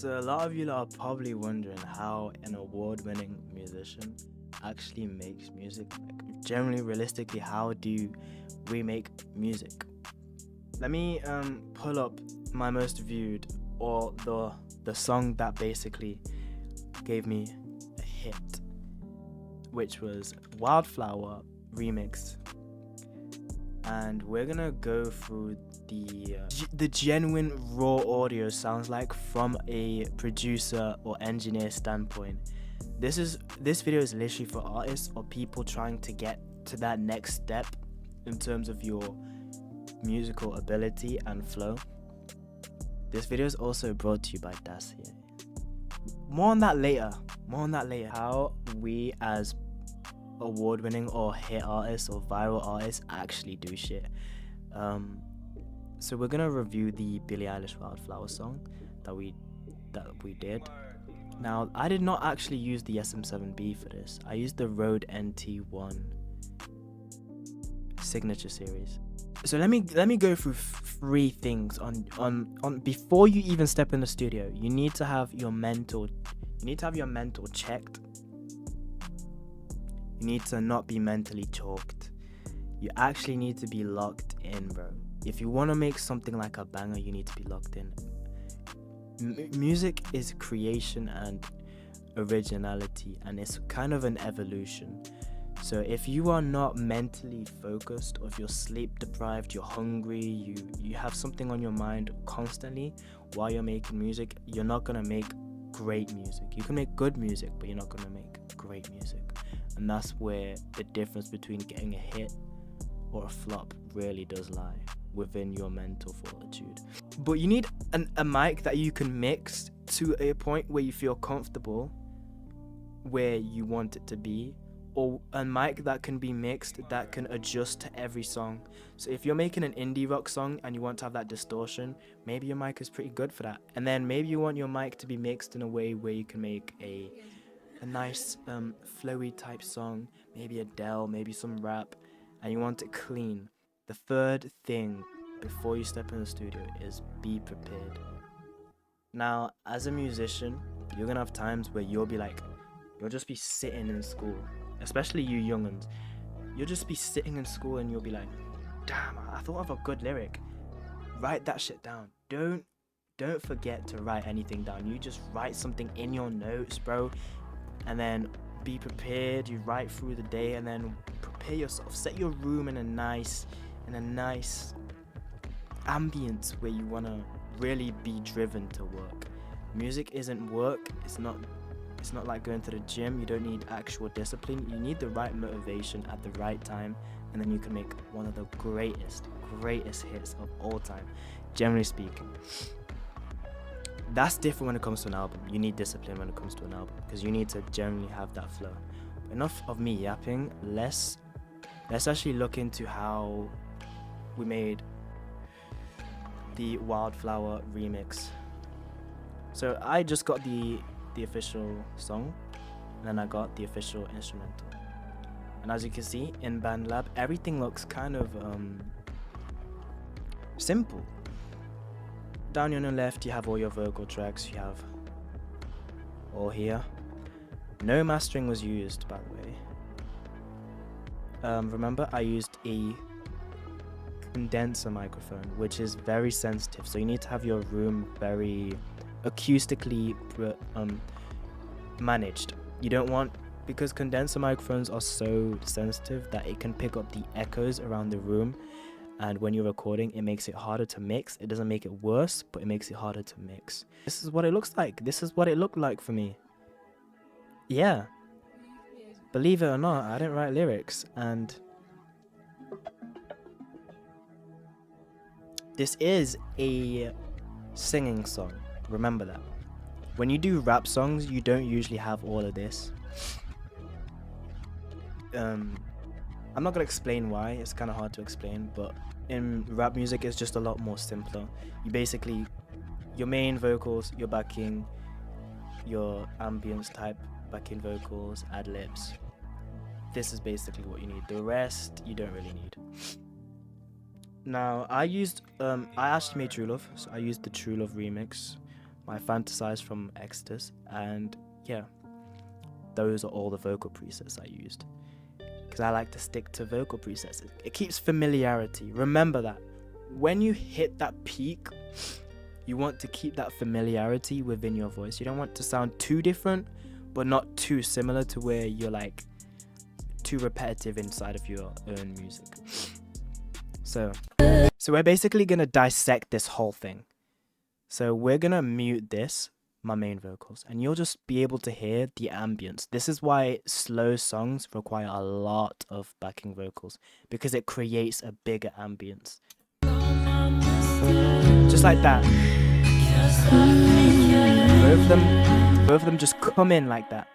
So a lot of you are probably wondering how an award-winning musician actually makes music. Like, generally, realistically, how do we make music? Let me pull up my most viewed, or the song that basically gave me a hit, which was Wildflower remix. And we're gonna go through the genuine raw audio sounds like from a producer or engineer standpoint. This video is literally for artists or people trying to get to that next step in terms of your musical ability and flow. This video is also brought to you by Dossier. More on that later. How we as award-winning or hit artists or viral artists actually do shit. So we're gonna review the Billie Eilish Wildflower song that we did. Now, I did not actually use the SM7B for this. I used the Rode NT1 signature series. So let me go through three things on before you even step in the studio. You need to have your mental checked. You need to not be mentally chalked. You actually need to be locked in, bro. If you want to make something like a banger, you need to be locked in. Music is creation and originality, and it's kind of an evolution. So if you are not mentally focused, or if you're sleep deprived, you're hungry, you have something on your mind constantly while you're making music, you're not gonna make great music. You can make good music, but you're not gonna make great music. And that's where the difference between getting a hit or a flop really does lie, within your mental fortitude. But you need a mic that you can mix to a point where you feel comfortable where you want it to be, or a mic that can be mixed, that can adjust to every song. So if you're making an indie rock song and you want to have that distortion, maybe your mic is pretty good for that. And then maybe you want your mic to be mixed in a way where you can make a nice flowy type song, maybe Adele, maybe some rap, and you want it clean. The third thing before you step in the studio is be prepared. Now, as a musician, you're gonna have times where you'll just be sitting in school, especially you young'uns. You'll just be sitting in school and you'll be like, damn, I thought of a good lyric. Write that shit down. Don't forget to write anything down. You just write something in your notes, bro, and then be prepared. You write through the day and then prepare yourself. Set your room in a nice ambience where you want to really be driven to work. Music isn't work. It's not like going to the gym. You don't need actual discipline. You need the right motivation at the right time, and then you can make one of the greatest hits of all time, generally speaking. That's different when it comes to an album. You need discipline when it comes to an album, because you need to generally have that flow. But enough of me yapping. Let's actually look into how we made the Wildflower remix. So I just got the official song, and then I got the official instrumental. And as you can see in BandLab, everything looks kind of simple. Down on the left, you have all your vocal tracks. You have all here. No mastering was used, by the way. Remember, I used a condenser microphone, which is very sensitive. So you need to have your room very acoustically managed. You don't want, because condenser microphones are so sensitive that it can pick up the echoes around the room. And when you're recording, it makes it harder to mix. It doesn't make it worse, but it makes it harder to mix. This is what it looks like. This is what it looked like for me. Yeah. Believe it or not, I didn't write lyrics. And this is a singing song. Remember that. When you do rap songs, you don't usually have all of this. I'm not gonna explain why, it's kind of hard to explain, but in rap music it's just a lot more simpler. You basically, your main vocals, your backing, your ambience type backing vocals, ad-libs. This is basically what you need. The rest you don't really need. Now I actually made True Love, so I used the True Love remix my Fantasize from Exodus, and yeah, those are all the vocal presets I used. Because I like to stick to vocal presets. It keeps familiarity. Remember that. When you hit that peak, you want to keep that familiarity within your voice. You don't want to sound too different, but not too similar to where you're like too repetitive inside of your own music. So we're basically gonna dissect this whole thing. So we're gonna mute this, my main vocals, and you'll just be able to hear the ambience. This is why slow songs require a lot of backing vocals, because it creates a bigger ambience. Just like that. Both of them just come in like that.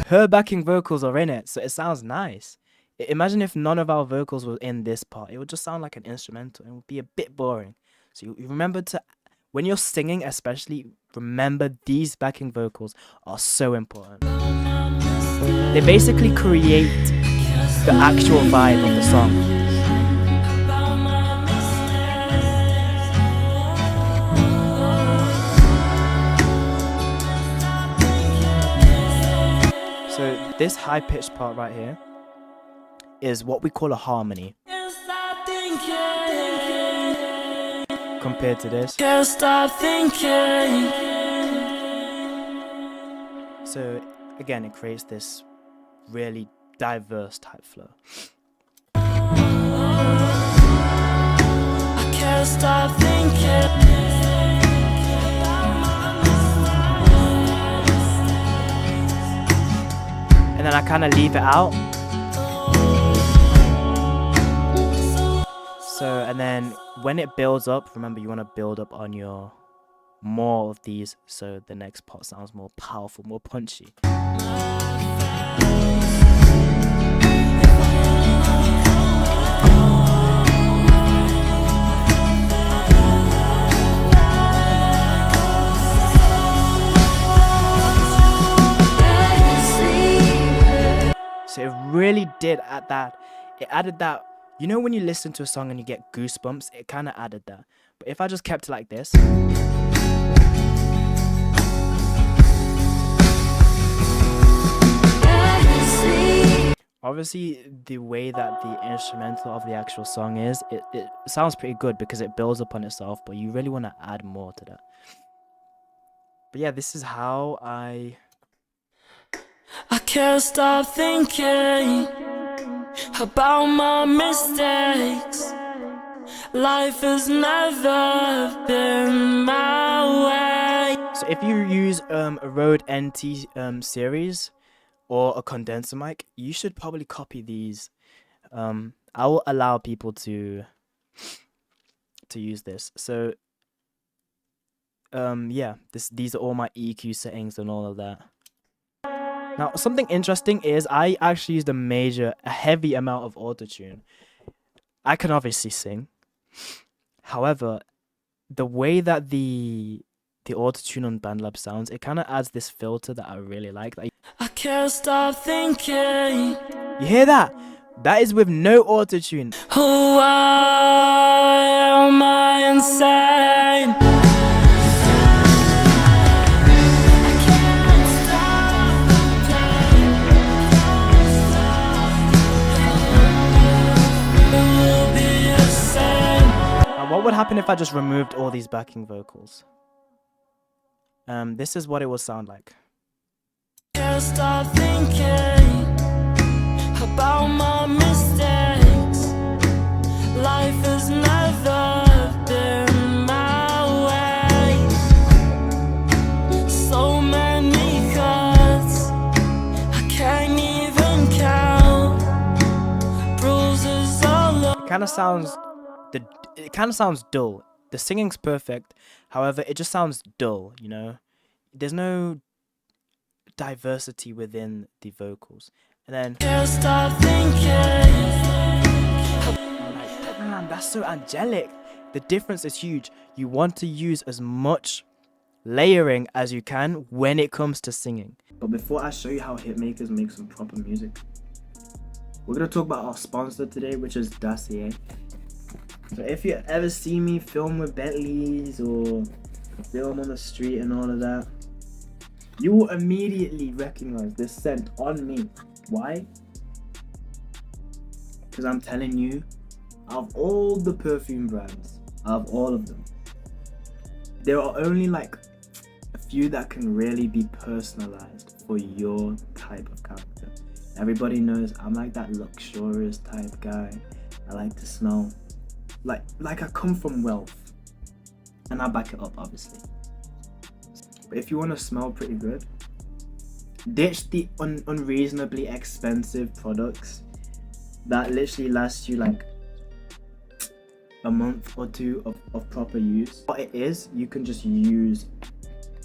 Her backing vocals are in it, so it sounds nice. Imagine if none of our vocals were in this part. It would just sound like an instrumental. It would be a bit boring. So you remember to, when you're singing especially, remember these backing vocals are so important. They basically create the actual vibe of the song. So this high-pitched part right here is what we call a harmony. Compared to this. So again, it creates this really diverse type flow. I can't stop thinking. And then I kind of leave it out. So, and then when it builds up, remember you want to build up on your more of these, so the next part sounds more powerful, more punchy. So it really did add that. It added that. You know when you listen to a song and you get goosebumps? It kind of added that. But if I just kept it like this. Obviously, the way that the instrumental of the actual song is, it sounds pretty good because it builds upon itself, but you really want to add more to that. But yeah, this is how I can't stop thinking about my mistakes. Life has never been my way. So if you use a Rode NT series or a condenser mic, you should probably copy these. I will allow people to use this. So yeah, these are all my EQ settings and all of that. Now, something interesting is I actually used a heavy amount of autotune. I can obviously sing. However, the way that the autotune on BandLab sounds, it kind of adds this filter that I really like. I can't stop thinking. You hear that? That is with no autotune. Why am I insane? What would happen if I just removed all these backing vocals? This is what it would sound like. Can't stop thinking about my mistakes. Life has never been my way. So many cuts, I can't even count. Bruises all over. It kind of sounds dull. The singing's perfect, however, it just sounds dull, you know? There's no diversity within the vocals. And then can't stop thinking. Like, damn, that's so angelic. The difference is huge. You want to use as much layering as you can when it comes to singing. But before I show you how hitmakers make some proper music, we're going to talk about our sponsor today, which is Dossier. So if you ever see me film with Bentleys or film on the street and all of that, you will immediately recognize this scent on me. Why? Because I'm telling you, out of all the perfume brands, out of all of them, there are only like a few that can really be personalized for your type of character. Everybody knows I'm like that luxurious type guy. I like to smell like I come from wealth, and I back it up obviously. But if you want to smell pretty good, ditch the unreasonably expensive products that literally last you like a month or two of proper use. What it is, you can just use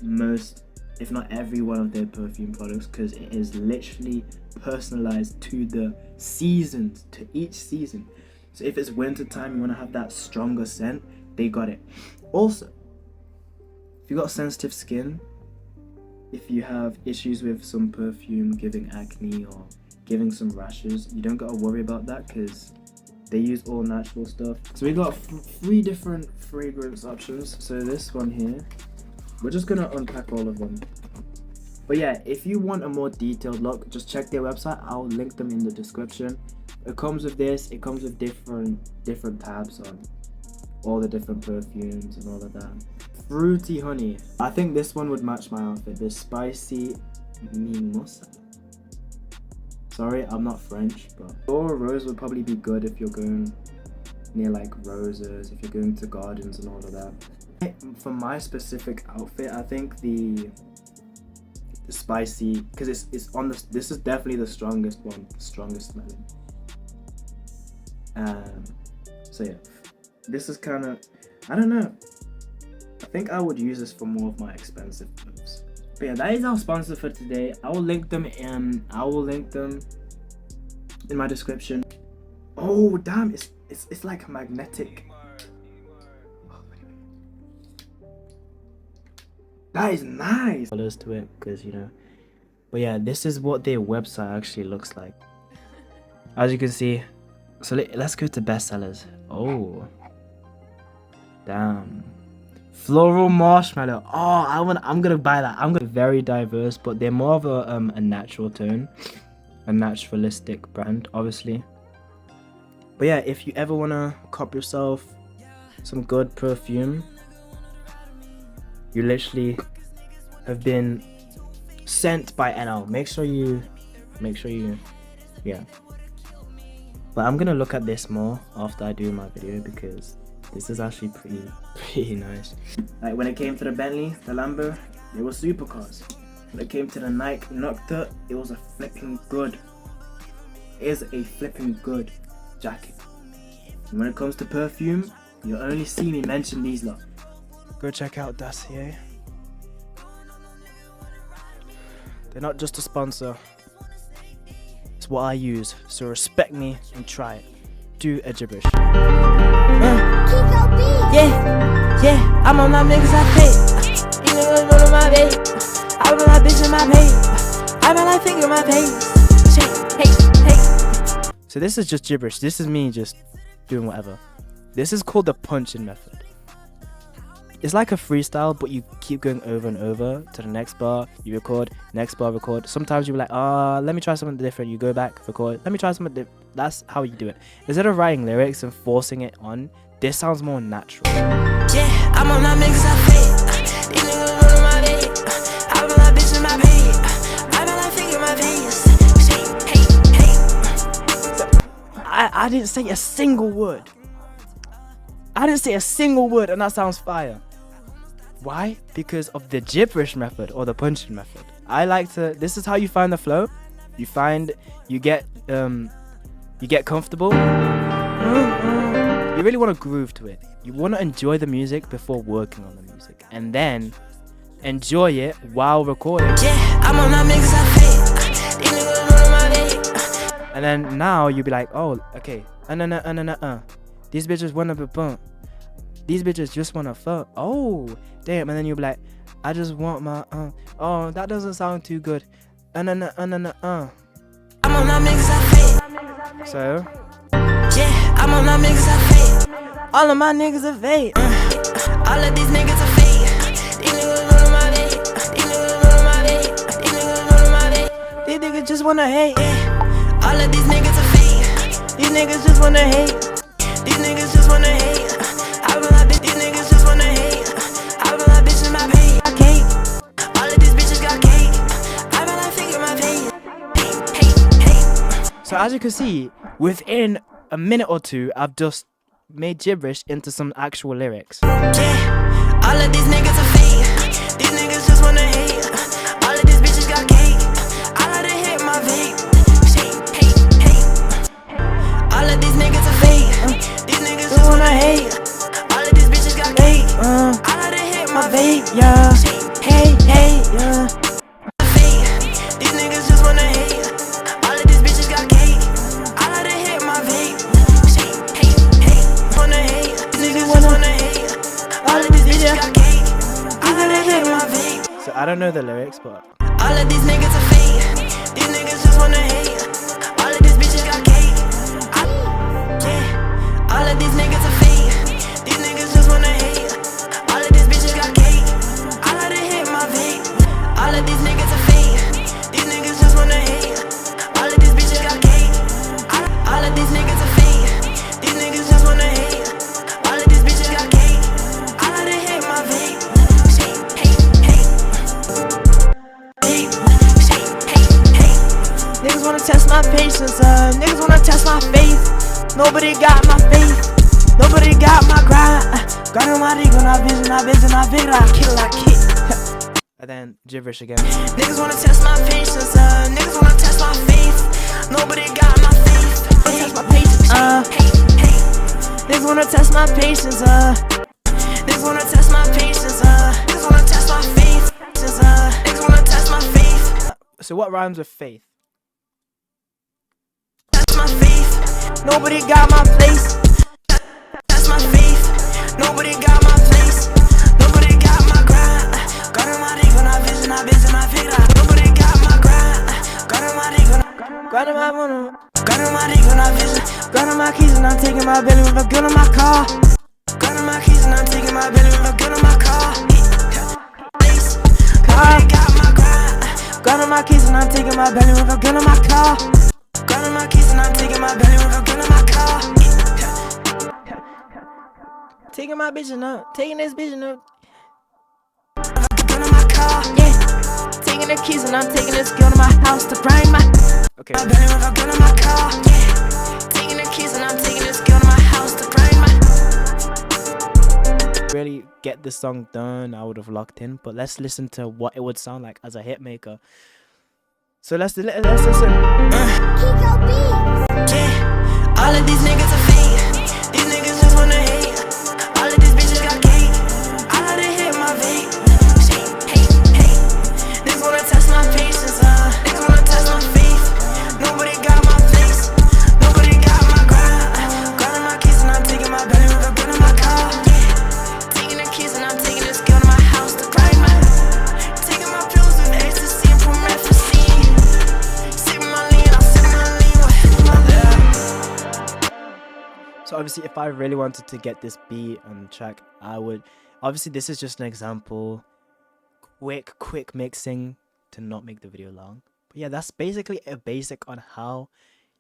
most, if not every one of their perfume products, because it is literally personalized to the seasons, to each season. So if it's winter time, you want to have that stronger scent, they got it. Also, if you got sensitive skin, if you have issues with some perfume giving acne or giving some rashes, you don't gotta worry about that because they use all natural stuff. So we got 3 different fragrance options. So this one here, we're just gonna unpack all of them. But yeah, if you want a more detailed look, just check their website. I'll link them in the description. It comes with this. It comes with different tabs on all the different perfumes and all of that. Fruity honey. I think this one would match my outfit. The spicy mimosa. Sorry, I'm not French, but or rose would probably be good if you're going near like roses, if you're going to gardens and all of that. For my specific outfit, I think the spicy, because it's on the, this is definitely the strongest one, strongest smelling. So yeah, this is kind of, I don't know, I think I would use this for more of my expensive clothes. But yeah, that is our sponsor for today. I will link them in my description. Oh damn, it's like magnetic. That is nice. Colors to it, because you know. But yeah, this is what their website actually looks like. As you can see. So let's go to bestsellers. Oh, damn. Floral marshmallow. Oh, I'm gonna buy that. Very diverse, but they're more of a natural tone, a naturalistic brand, obviously. But yeah, if you ever wanna cop yourself some good perfume, you literally have been sent by NL. Make sure you, yeah. But I'm gonna look at this more after I do my video because this is actually pretty nice. Like when it came to the Bentley, the Lambo, they were supercars. When it came to the Nike Nocta, it was a flipping good. It is a flipping good jacket. And when it comes to perfume, you'll only see me mention these lot. Go check out Dossier. They're not just a sponsor. It's what I use, so respect me and try it. Do a gibberish. Yeah, I'm on my niggas, I pay. You niggas go to my bed. I run my bitch in my pay. I run my finger in my pay. Hey. So this is just gibberish. This is me just doing whatever. This is called the punching method. It's like a freestyle, but you keep going over and over to the next bar, you record, next bar, record. Sometimes you're like, let me try something different. You go back, record, let me try something different. That's how you do it. Instead of writing lyrics and forcing it on, this sounds more natural. Yeah, I'm on my mix, I fade. These niggas go to my bed. I run my bitch in my bed. I run my finger in my face. Hey. I didn't say a single word. And that sounds fire. Why? Because of the gibberish method or the punching method. I like to, this is how you find the flow. You get comfortable. You really want to groove to it. You want to enjoy the music before working on the music. And then enjoy it while recording. Yeah, I'm on that mix, I and then now you'll be like, oh, okay. These bitches wanna be bump. These bitches just wanna fuck. Oh, damn. And then you'll be like, I just want my oh, that doesn't sound too good. I'm on that mix, I fade. So yeah, I'm on that mix, I fade. All of my niggas are fake. All of these niggas are fake. These niggas run on my day. These niggas run on my day. These niggas run on my day. These niggas just wanna hate. All of these niggas are fake. These niggas just wanna hate. These niggas just wanna hate. I feel like these niggas just wanna hate. I feel like bitches my pay. I can't. All of these bitches got cake. I feel like figure my pay. Hey. So as you can see, within a minute or two, I've just made gibberish into some actual lyrics. Yeah. All of these niggas are fake. These niggas just wanna hate. All of these bitches got cake. I like to hit my vape. Hey. All of these niggas are fake. These niggas just wanna hate. All of these bitches got cake. I like to hit my vape. Yeah. Hey, yeah. These niggas just wanna hate. All of these bitches got cake. I like to hit my vape. Hey. Wanna hate. These niggas just wanna hate. All of these bitches got cake. I like to hit my vape. So I don't know the lyrics, but All of these niggas are fake. These niggas just wanna hate. All of these bitches got cake. Yeah. All of these niggas are fake. These niggas just wanna hate. All of these bitches got cake. I like to hit my vape. All of these niggas are fake. These niggas just wanna hate. All of these bitches got cake. All of these niggas are fake. These niggas just wanna hate. All of these bitches got cake. I like to hit my vape. niggas wanna test my patience, niggas wanna test my faith. Nobody got my faith, nobody got my grind. Grind on my dick when I vision, I kill, I kick. And then gibberish again. Niggas wanna test my patience, niggas wanna test my faith. Nobody got my faith. Test my patience, niggas wanna test my patience, Niggas wanna test my patience, niggas wanna test my faith. Niggas wanna test my faith. So what rhymes with faith? Test my faith. Nobody got my place. Test my faith. Nobody got my place. Nobody got my grind. Got on my dick when I vision, I figure out. Nobody got my grind. Got on my dick when I Got on my mono, got on my dick when I vision. got on my keys and I'm taking my belly with a gun on my car. Got on my keys and I'm taking my belly with a gun on my car. Car. Nobody got my grind. Got on my keys and I'm taking my belly with a gun on my car. Got on my keys and I'm taking my belly with a gun on my car. Taking my bitch up, taking this bitch up. Gun on my car. Yeah, taking the keys and I'm taking this gun to my house to grind my. Okay. My belly with a gun on my car. Yeah. Taking the keys and I'm taking this gun to my house to grind my. Really get this song done, I would have locked in. But let's listen to what it would sound like as a hit maker. So let's listen. Yeah. All of these niggas are fake. These niggas just wanna hate. All of these bitches got cake. I like to hit my vape. Hey. Niggas wanna test my patience, niggas wanna test my faith. Nobody got my place. Nobody got my grind. Got on my keys and I'm taking my belly with a gun in my car. Yeah. Taking the keys and I'm taking this gun to my house to grind my. Taking my pills with ecstasy and promethazine. Sipping my lean, I'm sipping my lean with my So obviously, if I really wanted to get this beat on track, I would. Obviously, this is just an example. Quick mixing to not make the video long. But yeah, that's basically a basic on how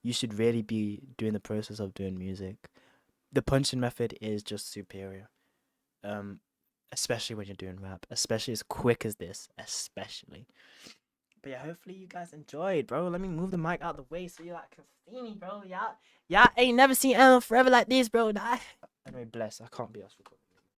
you should really be doing the process of doing music. The punching method is just superior. Especially when you're doing rap, especially as quick as this, especially. But yeah, hopefully you guys enjoyed, bro. Let me move the mic out the way so you like can see me, bro. Y'all ain't never seen Ellen Forever like this, bro. Anyway, bless. I can't be us recording.